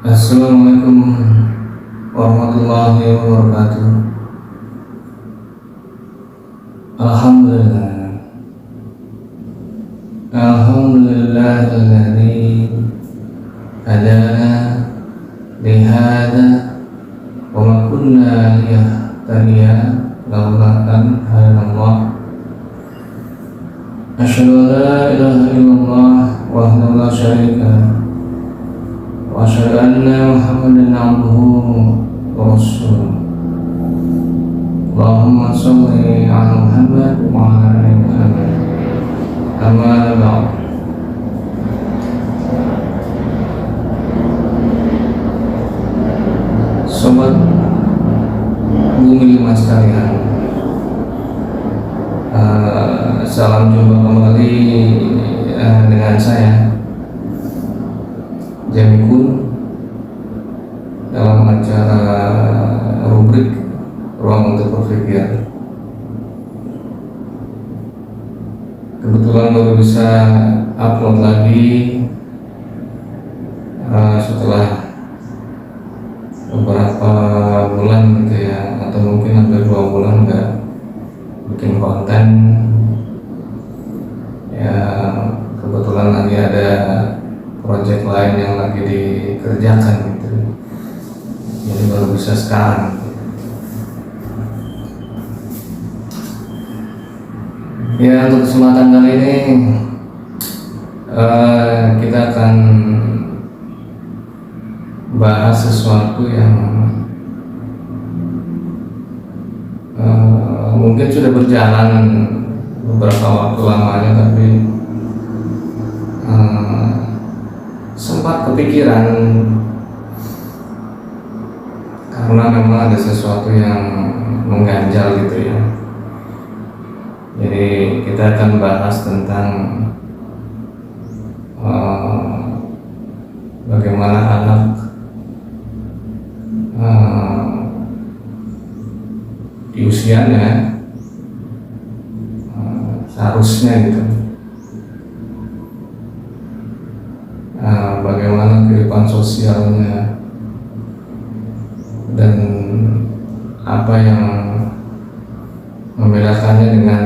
Assalamualaikum warahmatullahi wabarakatuh. Alhamdulillah. Alhamdulillahilladzi hadana lihada wa ma kunna linahtadiya laula an hadanallah. Asyhadu an la ilaha illallah wahdahu la syarika lahu wa asyhadu anna Muhammadan abduhu wa rasuluh. Allahumma shalli ala Muhammad wa ala ali Muhammad. Amma ba'd. Sobat Bumi Lima sekalian, salam jumpa kembali dengan saya Jamikun dalam acara rubrik Ruang untuk Berpikir. Kebetulan baru bisa upload lagi setelah beberapa bulan gitu ya, atau mungkin hampir 2 bulan nggak bikin konten ya. Kebetulan lagi ada project lain yang lagi dikerjakan gitu, jadi baru bisa sekarang. Ya, untuk kesempatan kali ini kita akan bahas sesuatu yang mungkin sudah berjalan beberapa waktu lamanya, tapi sempat kepikiran karena memang ada sesuatu yang mengganjal gitu ya. Jadi kita akan bahas tentang bagaimana anak di usianya seharusnya gitu, bagaimana kehidupan sosialnya dan apa yang membedakannya dengan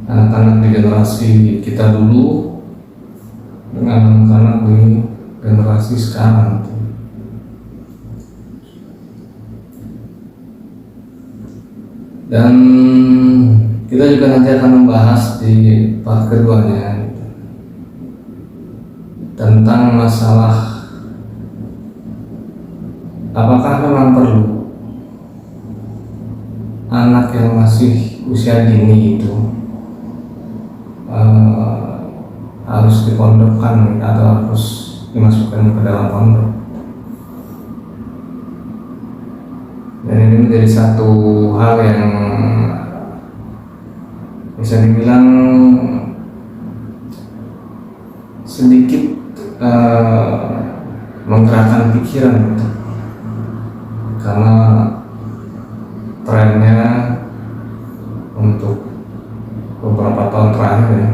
anak-anak di generasi kita dulu dengan anak-anak di generasi sekarang. Dan kita juga nanti akan membahas di part keduanya tentang masalah apakah memang perlu anak yang masih usia dini itu harus dipondokkan atau harus dimasukkan ke dalam pondok. Dan ini menjadi satu hal yang bisa dibilang sedikit menggerakkan pikiran, karena trennya untuk beberapa tahun terakhir ya,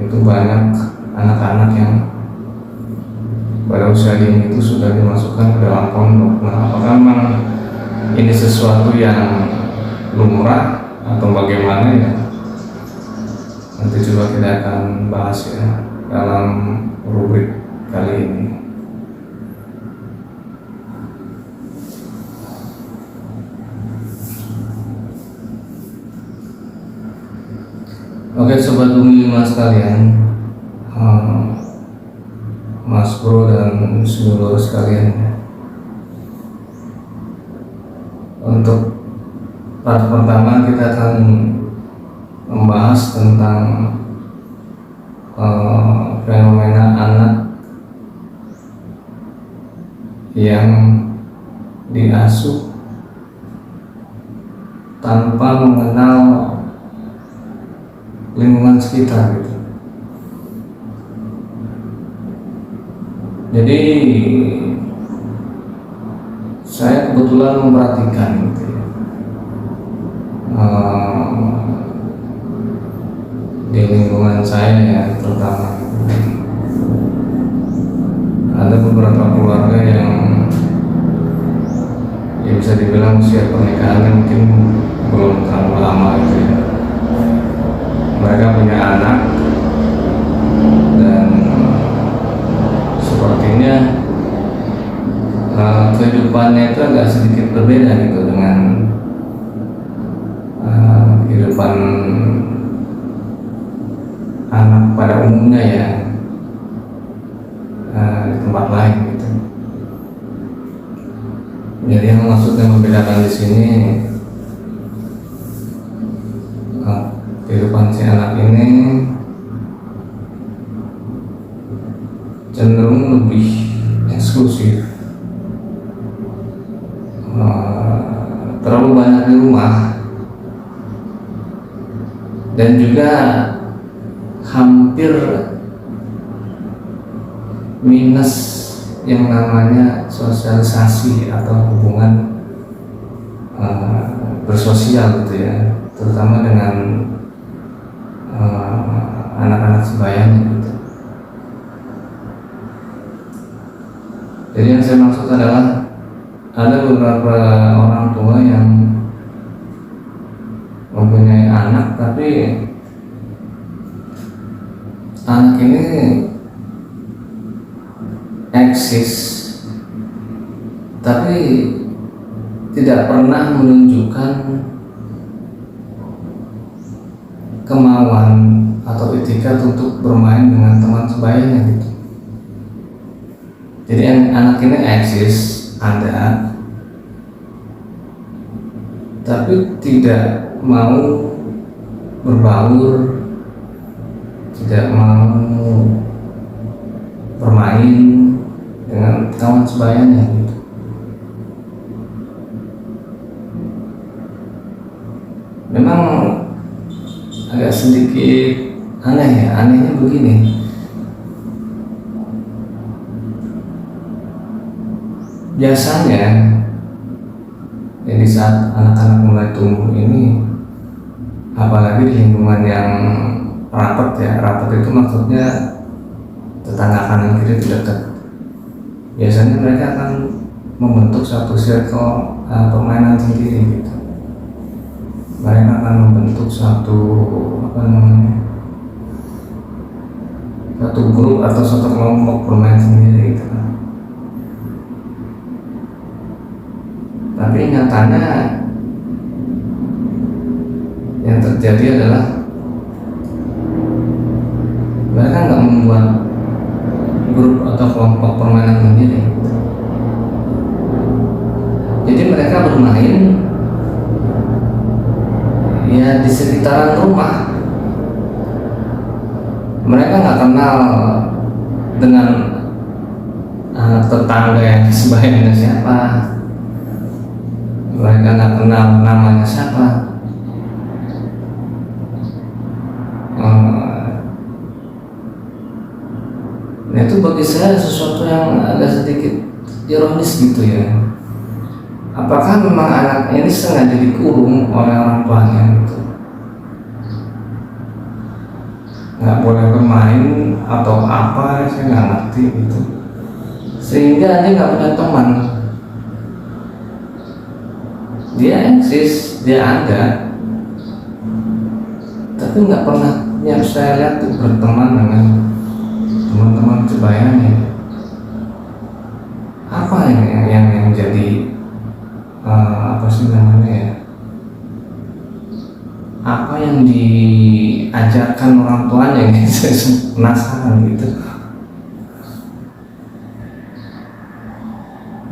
itu banyak anak-anak yang pada usia dini itu sudah dimasukkan ke dalam pondok. Nah, apakah memang ini sesuatu yang lumrah atau bagaimana ya? Nanti coba kita akan bahas ya dalam rubrik kali ini. Oke, sobat Bumi Lima sekalian, Mas Bro dan seluruh sekalian, untuk part pertama kita akan membahas tentang fenomena anak yang diasuh tanpa mengenal lingkungan sekitar gitu. Jadi saya kebetulan memperhatikan gitu ya, di lingkungan saya ya, terutama ada beberapa keluarga yang ya bisa dibilang usia pernikahannya mungkin belum terlalu lama gitu ya. Mereka punya anak dan sepertinya kehidupannya itu agak sedikit berbeda gitu dengan kehidupan anak pada umumnya ya, di tempat lain gitu. Jadi yang maksudnya membedakan di sini kehidupan si anak ini cenderung lebih eksklusif, terlalu banyak di rumah, dan juga hampir minus yang namanya sosialisasi atau hubungan bersosial gitu ya, terutama dengan anak-anak sebayanya gitu. Jadi yang saya maksud adalah ada beberapa orang tua yang mempunyai anak, tapi anak ini eksis tapi tidak pernah menunjukkan kemauan atau etikat untuk bermain dengan teman sebayanya gitu. Jadi anak ini eksis, ada, tapi tidak mau berbaur, tidak mau bermain dengan kawan sebayanya gitu. Memang agak sedikit aneh ya, anehnya begini. Biasanya ya di saat anak-anak mulai tumbuh ini, apalagi di lingkungan yang rapat ya, rapat itu maksudnya tetangga kanan kiri itu dekat. Biasanya mereka akan membentuk satu circle permainan sendiri gitu. Mereka akan membentuk satu satu grup atau satu kelompok bermain sendiri gitu. Tapi nyatanya yang terjadi adalah mereka nggak membuat grup atau kelompok permainan sendiri. Jadi mereka bermain ya di sekitaran rumah. Mereka nggak kenal dengan tetangga yang sebayanya siapa. Mereka nggak kenal namanya siapa. Nah itu bagi saya sesuatu yang agak sedikit ironis gitu ya. Apakah memang anak ini sengaja dikurung oleh orang tuanya gitu, nggak boleh bermain atau apa, saya nggak ngerti gitu, sehingga dia nggak punya teman. Dia eksis, dia ada, tapi nggak pernah yang saya lihat tuh berteman dengan teman-teman sebayanya. Apa yang jadi apa sih namanya ya? Apa yang diajarkan orang tuanya gitu? Saya penasaran gitu.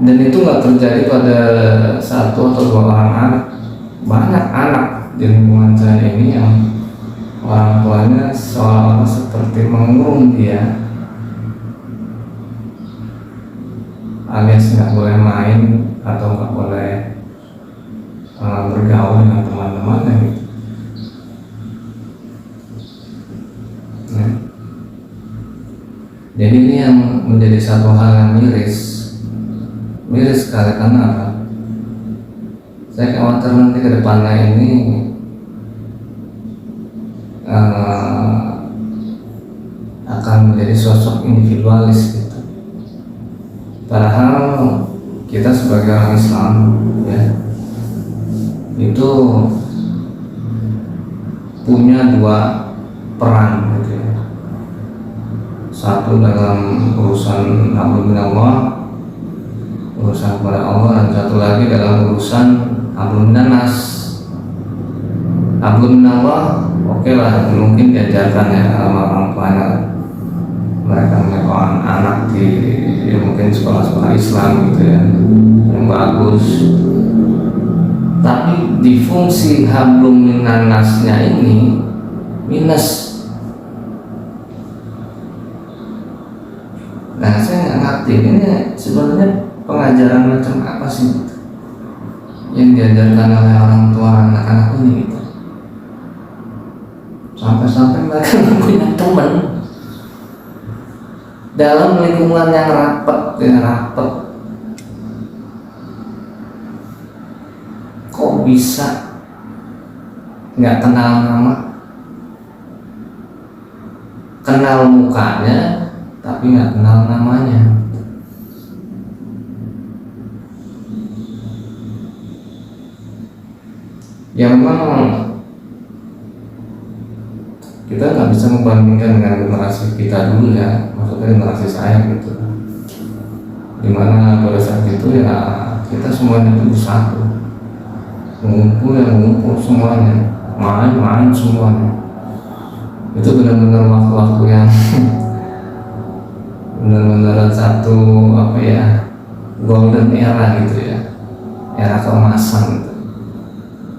Dan itu nggak terjadi pada satu atau dua orang anak. Banyak anak di lingkungan saya ini yang orang tuanya seolah-olah seperti mengurung dia, alias nggak boleh main atau nggak boleh bergaul dengan teman-temannya gitu. Nah, jadi ini yang menjadi satu hal yang miris sekali. Karena apa? Saya khawatir nanti ke depannya ini akan menjadi sosok individualis gitu. Padahal kita sebagai orang Islam ya itu punya dua peran gitu ya. Satu dalam urusan hablum minallah, urusan kepada Allah, dan satu lagi dalam urusan hablum minannas. Hablum minallah oke lah, mungkin diajarkan ya sama orang tuanya, mereka menyekolahkan anak di mungkin sekolah-sekolah Islam gitu ya yang bagus. Tapi di fungsi hablum minannasnya ini minus. Nah, saya nggak ngerti ini sebenarnya pengajaran macam apa sih yang diajarkan oleh orang tua anak-anak ini gitu. Sampai-sampai mereka nggak punya teman dalam lingkungan yang rapat. Kok bisa nggak kenal nama, kenal mukanya tapi nggak kenal namanya? Ya memang kita nggak bisa membandingkan dengan generasi kita dulu ya, maksudnya generasi saya gitu, dimana pada saat itu ya kita semuanya itu bersatu, mengumpul semuanya, main semuanya. Itu benar-benar waktu-waktu yang benar-benar satu apa ya, golden era gitu ya, era keemasan gitu.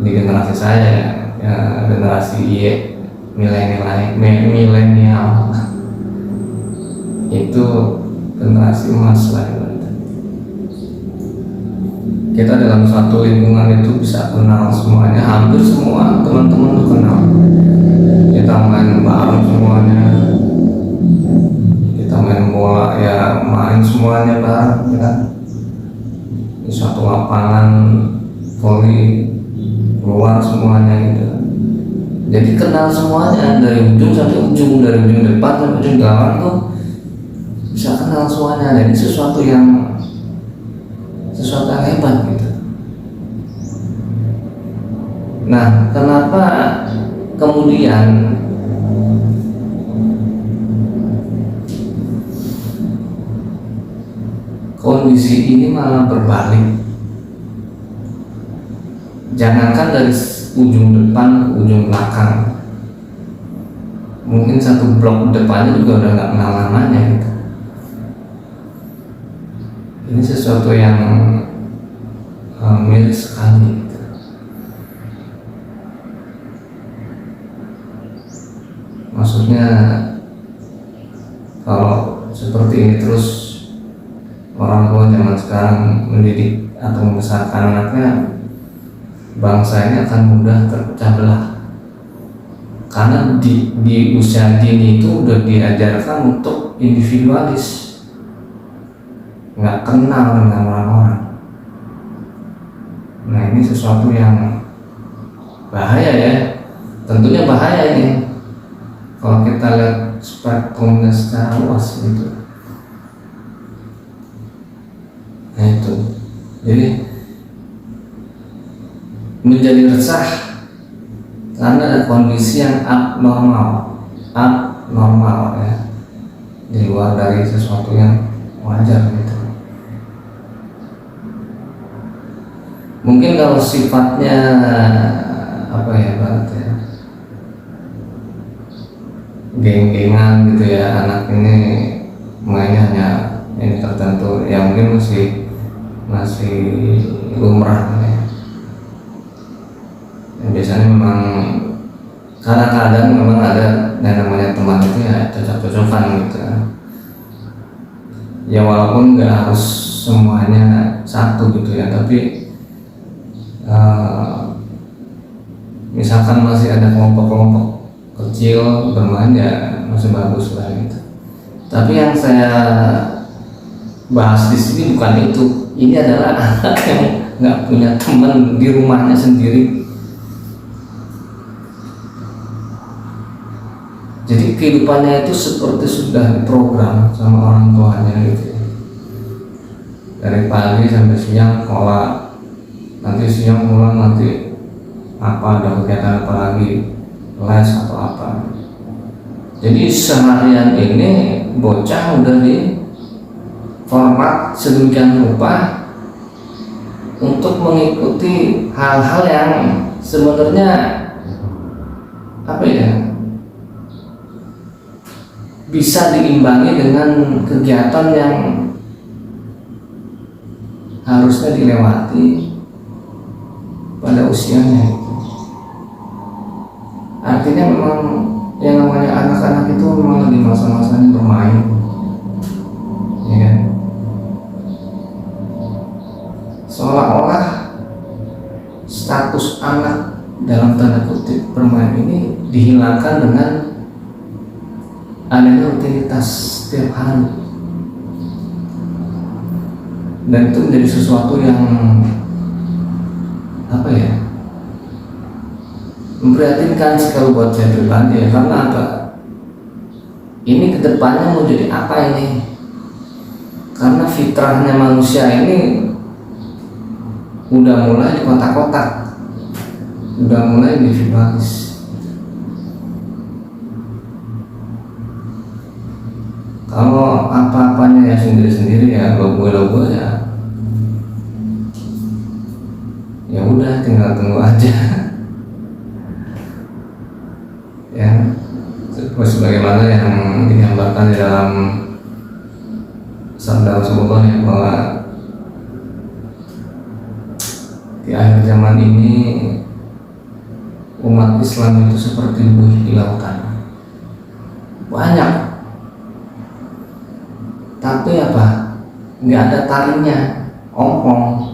Di generasi saya ya generasi Y, milenial itu generasi emas lah gitu. Kita dalam satu lingkungan itu bisa kenal semuanya, hampir semua teman-teman itu kenal. Kita main bareng semuanya, kita main bola ya main semuanya bareng ya. Di satu lapangan voli keluar semuanya gitu. Jadi kenal semuanya dari ujung sampai ujung, dari ujung depan sampai ujung gawang tuh bisa kenal semuanya. Jadi sesuatu yang hebat gitu. Nah, kenapa kemudian kondisi ini malah berbalik? Jangankan dari ujung depan ke ujung belakang, mungkin satu blok depannya juga udah nggak kenal namanya gitu. Ini sesuatu yang miris sekali gitu. Maksudnya kalau seperti ini terus orang tua zaman sekarang mendidik atau membesarkan anaknya, bangsa ini akan mudah terpecah belah. Karena di usia dini itu udah diajarkan untuk individualis, nggak kenal dengan orang-orang. Nah, ini sesuatu yang bahaya ya, tentunya bahaya ini kalau kita lihat spektrumnya secara luas gitu. Nah itu, jadi menjadi resah karena ada kondisi yang abnormal ya, di luar dari sesuatu yang wajar gitu. Mungkin kalau sifatnya apa ya, berarti ya geng-gengan gitu ya, anak ini mainnya hanya ini tertentu, yang mungkin masih lumrah ya. Dan biasanya memang kadang-kadang memang ada yang namanya teman itu ya cocok-cocokan gitu ya, walaupun nggak harus semuanya satu gitu ya, tapi misalkan masih ada kelompok-kelompok kecil bermain ya masih bagus lah gitu. Tapi yang saya bahas di sini bukan itu. Ini adalah anak yang nggak punya teman di rumahnya sendiri. Jadi kehidupannya itu seperti sudah diprogram sama orang tuanya gitu ya. dari pagi sampai siang sekolah, nanti siang pulang, nanti apa ada kegiatan apa lagi, les atau apa. Jadi seharian ini bocah udah di format sedemikian rupa untuk mengikuti hal-hal yang sebenarnya apa ya, bisa diimbangi dengan kegiatan yang harusnya dilewati pada usianya. Artinya memang yang namanya anak-anak itu memang lagi masa-masanya bermain, ya kan? Seolah-olah status anak dalam tanda kutip bermain ini dihilangkan dengan adanya rutinitas setiap hari, dan itu menjadi sesuatu yang apa ya, memprihatinkan sekali buat saya pribadi ya. Karena apa? Ini kedepannya mau jadi apa ini? Karena fitrahnya manusia ini udah mulai di kotak-kotak, udah mulai individualis. Kalau apa-apanya ya sendiri-sendiri ya, logo-logo ya udah tinggal tunggu aja. Ya, sebagaimana yang digambarkan di dalam sabda Rasulullah ya, bahwa di akhir zaman ini umat Islam itu seperti buih di lautan, banyak, tapi apa? Nggak ada talinya, ompong.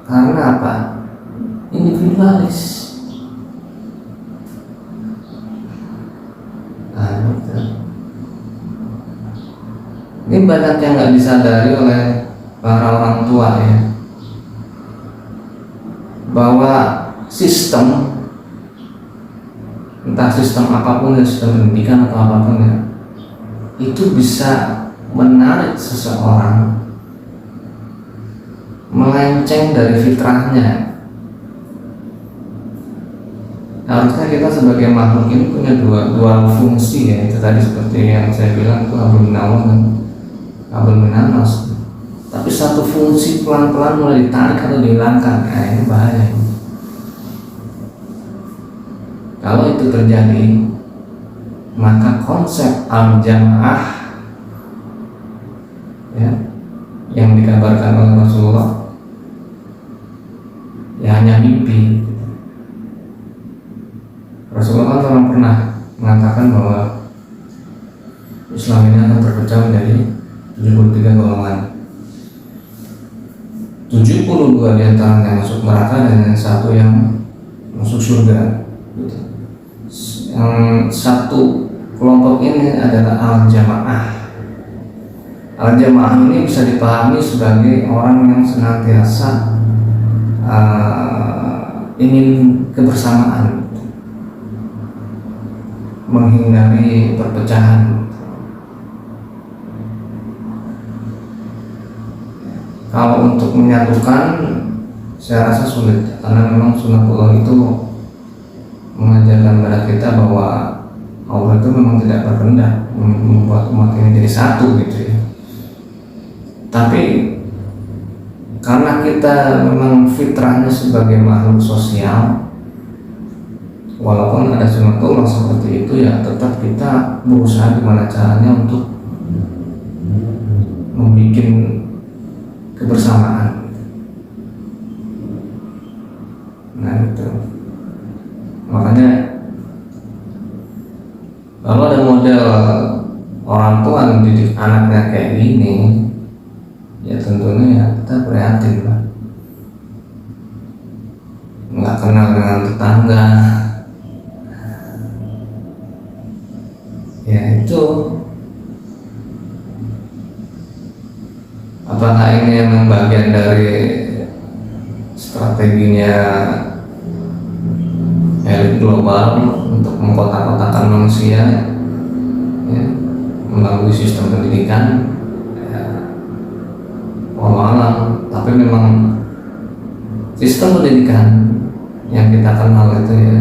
Karena apa? Individualis. Ini banyak yang nggak disadari oleh para orang tua ya, bahwa sistem, entah sistem apapun ya, sistem pendidikan atau apapun ya, itu bisa menarik seseorang melenceng dari fitrahnya. Harusnya kita sebagai makhluk ini punya dua fungsi ya, itu tadi seperti yang saya bilang, itu hablum minallah dan hablum minannas. Tapi satu fungsi pelan-pelan mulai ditarik atau dihilangkan, nah ini bahaya. Kalau itu terjadi, maka konsep al-jamaah ya, yang dikabarkan oleh Rasulullah ya hanya mimpi. Rasulullah kan pernah mengatakan bahwa Islam ini akan terpecah menjadi 73 golongan. 72 diantaranya masuk neraka dan yang satu yang masuk surga. Yang satu kelompok ini adalah al-jamaah. Al-jamaah ini bisa dipahami sebagai orang yang senantiasa ingin kebersamaan, menghindari perpecahan. Kalau untuk menyatukan, saya rasa sulit, karena memang sunatullah itu mengajarkan kepada kita bahwa Allah itu memang tidak berkehendak membuat umat ini jadi satu gitu ya. Tapi karena kita memang fitrahnya sebagai makhluk sosial, walaupun ada sunatullah seperti itu ya, tetap kita berusaha gimana caranya untuk membuat kebersamaan. Nah itu makanya kalau ada model orang tua mendidik anaknya kayak gini, ya tentunya ya kita prihatin lah. Nggak kenal dengan tetangga, ya itu apakah ini memang bagian dari strateginya elit global untuk mengkotak-kotakan manusia ya, melalui sistem pendidikan? Tapi memang sistem pendidikan yang kita kenal itu ya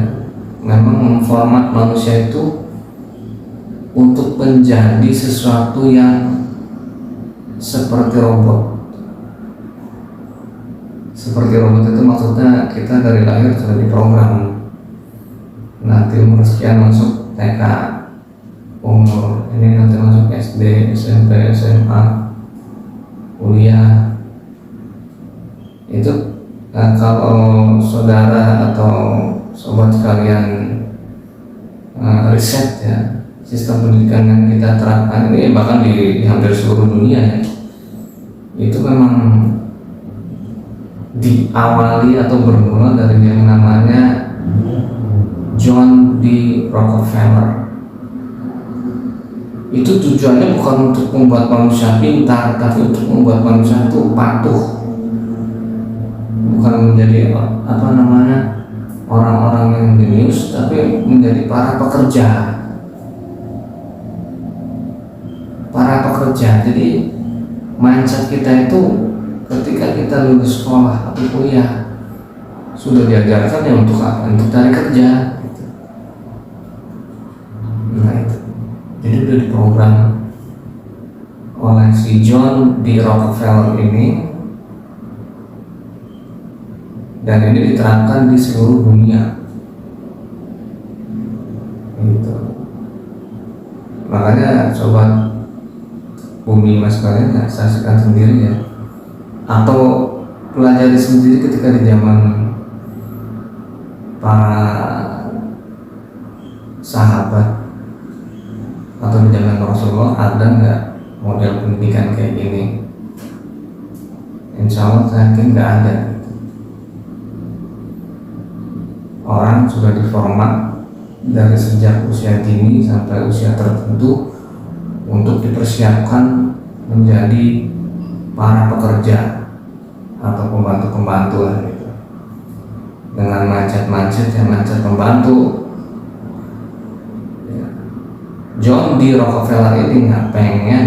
memang memformat manusia itu untuk menjadi sesuatu yang seperti robot. Seperti robot itu maksudnya kita dari lahir sudah diprogram. Nanti umur sekian masuk TK, umur ini nanti masuk SD, SMP, SMA, kuliah. Itu kalau saudara atau sobat sekalian riset ya, sistem pendidikan yang kita terapkan ini bahkan di hampir seluruh dunia ya, itu memang diawali atau bermula dari yang namanya John D. Rockefeller. Itu tujuannya bukan untuk membuat manusia pintar, tapi untuk membuat manusia itu patuh, bukan menjadi orang-orang yang jenius, tapi menjadi para pekerja. Jadi mindset kita itu ketika kita lulus sekolah atau kuliah sudah diajarkan ya untuk apa? Untuk cari kerja. Nah itu. Jadi sudah diprogram oleh si John D. Rockefeller ini, dan ini diterapkan di seluruh dunia. Gitu. Makanya sobat Bumi Mas kalian ya, saksikan sendiri ya, atau pelajari sendiri ketika di zaman para sahabat atau di zaman Rasulullah ada nggak model pendidikan kayak gini? Insya Allah saya yakin nggak ada. Orang sudah diformat dari sejak usia dini sampai usia tertentu untuk dipersiapkan menjadi para pekerja atau pembantu-pembantu lah gitu. Dengan mindset yang mindset pembantu. John D. Rockefeller ini nggak pengen,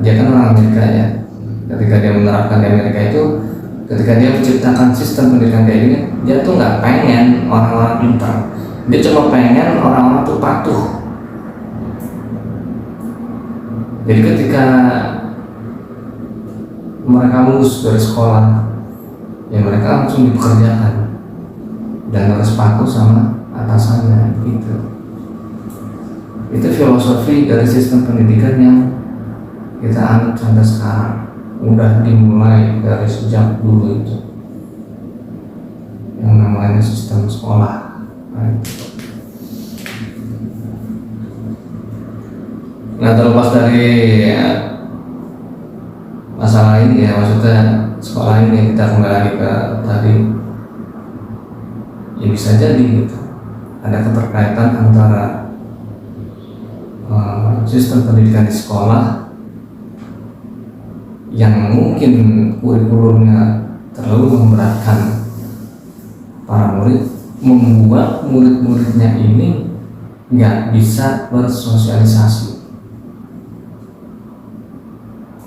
dia kan orang Amerika ya. Ketika dia menerapkan di Amerika itu, ketika dia menciptakan sistem pendidikan kayak gini, dia tuh nggak pengen orang-orang pintar. Dia cuma pengen orang-orang tuh patuh. Jadi ketika mereka lulus dari sekolah, ya mereka langsung dipekerjakan dan harus patuh sama atasannya gitu. Itu filosofi dari sistem pendidikan yang kita anut sampai sekarang. Udah dimulai dari sejak dulu itu yang namanya sistem sekolah. Nah, terlepas dari masalah ini ya, maksudnya sekolah ini, kita kembali lagi ke tadi ya, bisa jadi gitu ada keterkaitan antara sistem pendidikan di sekolah yang mungkin kurikulumnya terlalu memberatkan para murid, membuat murid-muridnya ini nggak bisa bersosialisasi.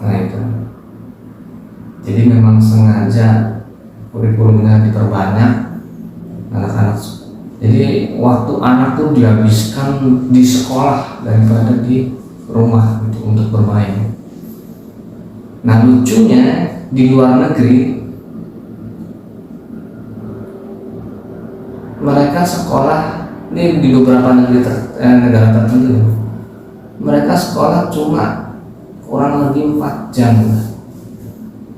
Nah itu, jadi memang sengaja kurikulumnya diperbanyak anak-anak. Jadi waktu anak tuh dihabiskan di sekolah daripada di rumah gitu, untuk bermain. Nah lucunya di luar negeri mereka sekolah, ini di beberapa negara tertentu, mereka sekolah cuma kurang lebih 4 jam.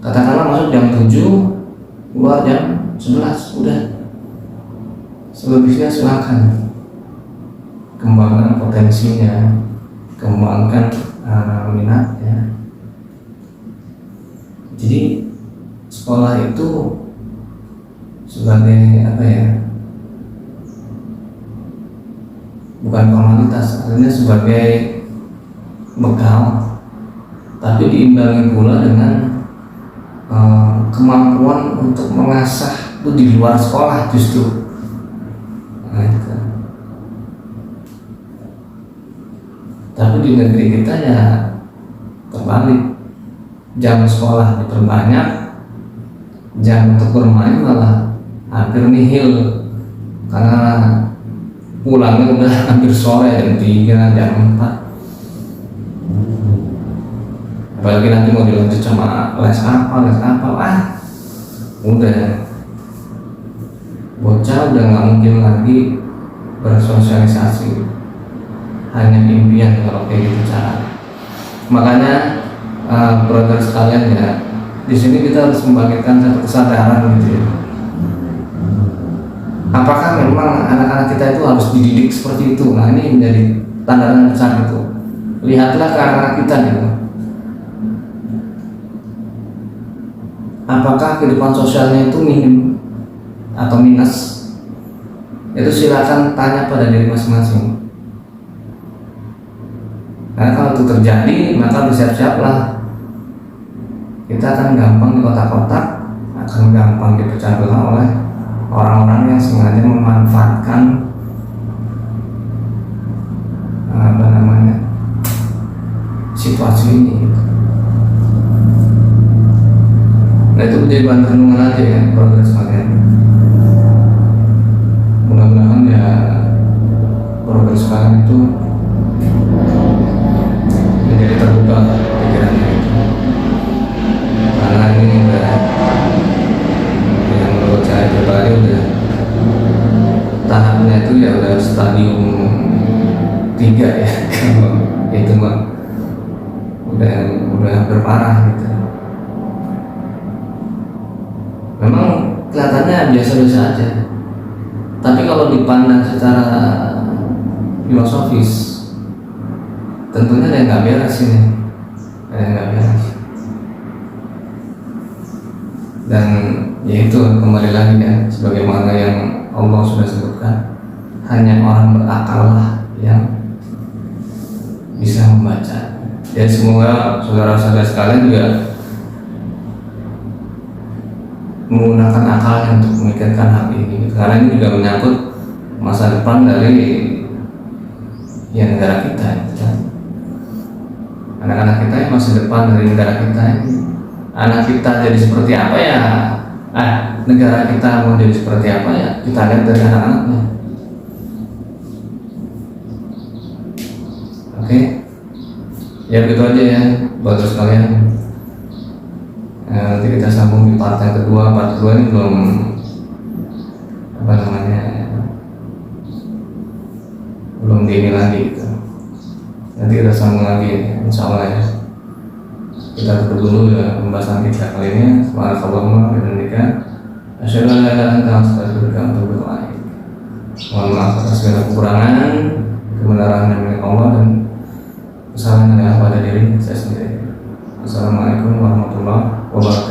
Katakanlah masuk jam 7, keluar jam 11, udah. Selebihnya silakan kembangkan potensinya, kembangkan minatnya. Jadi sekolah itu sebagai apa ya, bukan formalitas, artinya sebagai bekal, tapi diimbangi pula dengan kemampuan untuk mengasah itu di luar sekolah justru. Nah, itu. Tapi di negeri kita ya kebalik, jam sekolah diperbanyak, jam untuk bermain malah hampir nihil karena pulangnya udah hampir sore, jam 3, jam 4. Apalagi nanti mau dilanjut sama les apa, udah bocah udah nggak mungkin lagi bersosialisasi, hanya impian kalau kayak gitu cara. Makanya brother sekalian ya, di sini kita harus membangkitkan satu kesadaran gitu ya. Apakah memang anak-anak kita itu harus dididik seperti itu? Nah ini menjadi tanda tanya besar gitu. Lihatlah ke anak-anak kita gitu. Apakah kehidupan sosialnya itu minim atau minus? Itu silakan tanya pada diri masing-masing. Karena kalau itu terjadi, maka bersiap-siaplah. Kita akan gampang di kotak-kotak, akan gampang dipecah belah oleh orang-orang yang sengaja memanfaatkan situasi ini. Nah itu menjadi bahan renungan aja ya, proses sekalian. Mudah-mudahan ya proses sekalian itu menjadi terbuka pikirannya itu. Karena ini udah yang menurut saya pribadi udah tahapnya itu ya udah stadium 3 ya kalau itu mah udah hampir parah gitu. Memang kelihatannya biasa-biasa aja, tapi kalau dipandang secara filosofis tentunya ada yang nggak beres ini, ada yang nggak beres. Dan yaitu kembali lagi ya, sebagaimana yang Allah sudah sebutkan, hanya orang berakal lah yang bisa membaca. Ya semoga saudara-saudara sekalian juga menggunakan akalnya untuk memikirkan hal ini, karena ini juga menyangkut masa depan dari ya negara kita gitu kan. Anak-anak kita yang masa depan dari negara kita ini, anak kita jadi seperti apa ya, negara kita mau jadi seperti apa ya, kita lihat dari anak-anaknya. Oke, ya begitu aja ya buat sekalian. Nanti kita sambung di part yang kedua. Part kedua ini belum belum ini lagi gitu. Nanti kita sambung lagi insya Allah ya. Kita tutup dulu ya pembahasan kita kali ini. Subhanallahumma wa bihamdika asyhadu an la ilaha illa anta astaghfiruka wa atubu ilaik. Mohon maaf atas segala kekurangan, kebenaran yang milik Allah, dan kesalahan adalah pada diri saya sendiri. Assalamualaikum warahmatullahi wabarakatuh.